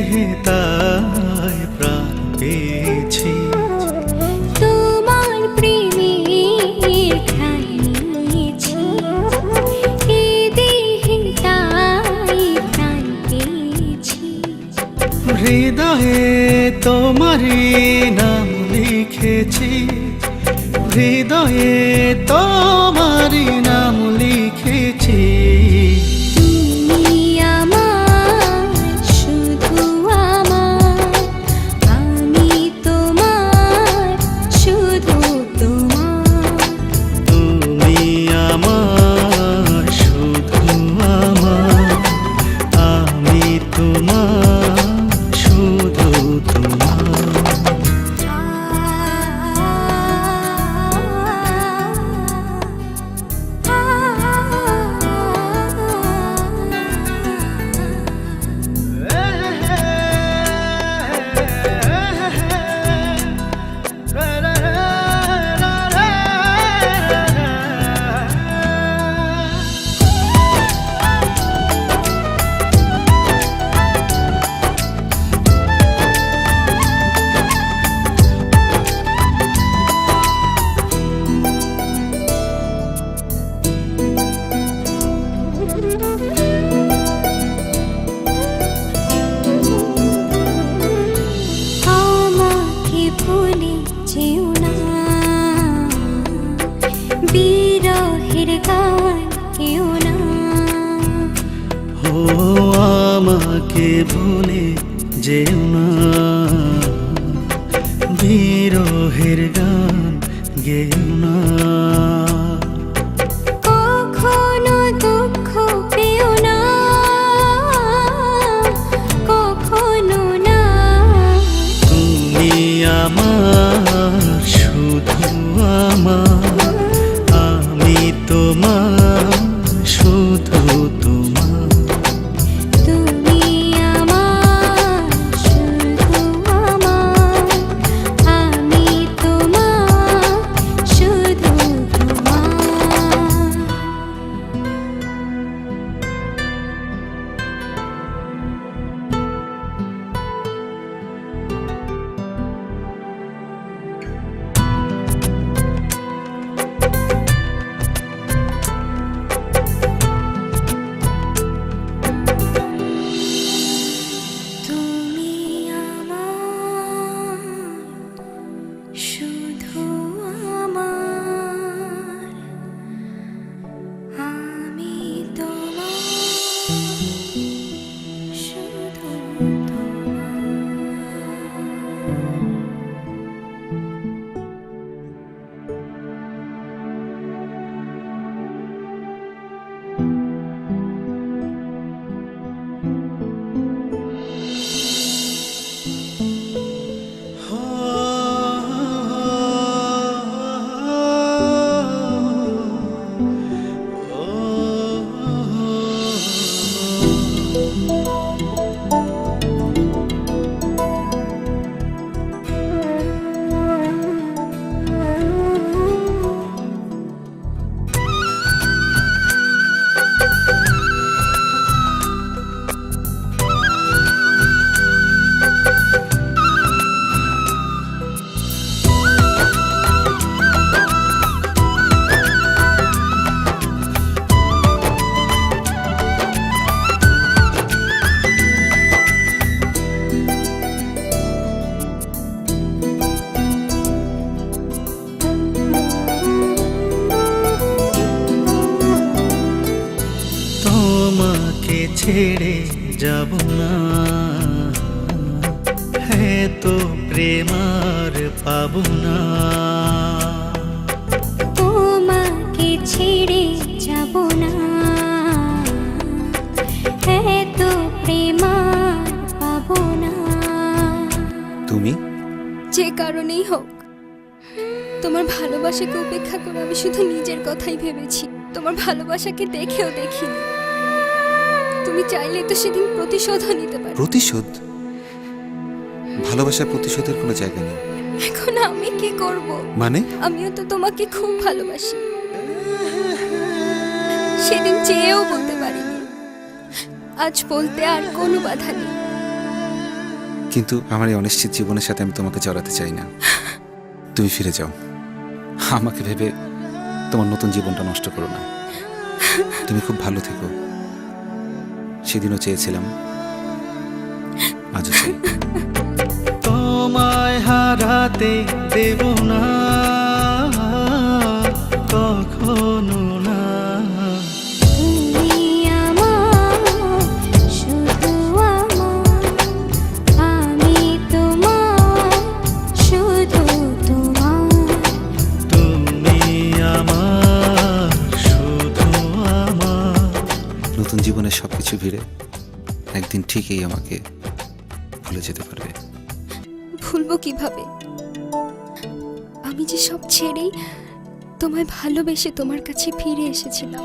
দেহে তাই প্রাণ পেয়েছি। তোমার প্রেমের ঠাঁই নিয়েছি, এ দেহে তাই প্রাণ পেয়েছি। হৃদয়ে তোমারই নাম লিখেছি, হৃদয়ে তোমারই নাম লিখেছি। তুমি আমার, শুধু আমার, আমি তোমার, শুধু তোমার। তুমি আমার, শুধু আমার, আমি তোমার, শুধু তোমার। আমাকে ভুলে যেও না, বিরহের গান কেউ না। ও আমাকে ভুলে যেও না, বিরহের গান গেও না। কখনো দুঃখ পেও না, কখনো না। তুমি আমার, শুধু আমার, আমি তোমার, শুধু তোমার। তুমি আমার, শুধু আমার, আমি তোমার, শুধু তোমার। তুমি আমার, শুধু আমার, আমি তোমার, শুধু তোমার। তোমাকে ছেড়ে যাব না, হ্যাঁ তো প্রেম আর পাব না। তোমাকে ছেড়ে যাব না, এত প্রেম আর পাবো না। তুমি যে কারণেই হোক, তোমার ভালোবাসাকে উপেক্ষা করে আমি শুধু নিজের কথাই ভেবেছি, তোমার ভালোবাসাকে দেখেও দেখিনি। তুমি চাইলে তো সেদিন প্রতিশোধও নিতে পারো। প্রতিশোধ? ভালোবাসার প্রতিশোধের কোনো জায়গা নেই। এখন আমি কি করব? মানে? আমিও তো তোমাকে খুব ভালোবাসি, সেদিন চেয়েও বলতে পারিনি, আজ বলতে আর কোনো বাধা নেই। কিন্তু আমার এই অনিশ্চিত জীবনের সাথে আমি তোমাকে জড়াতে চাই না। তুমি ফিরে যাও, আমাকে ভেবে তোমার নতুন জীবনটা নষ্ট করো না। তুমি খুব ভালো থেকো, সেদিনও চেয়েছিলাম, আজও চাই। তোমায় হারাতে দেব না কখনো না। তুমি আমার, শুধু আমার, আমি তোমার, শুধু তোমার। তুমি আমার, শুধু আমার। নতুন জীবনের সবকিছু ভিড়ে একদিন ঠিকই আমাকে ভুলে যেতে পারবে। ভুলবো কিভাবে? আমি যে সব ছেড়েই তোমায় ভালোবেসে তোমার কাছে ফিরে এসেছিলাম।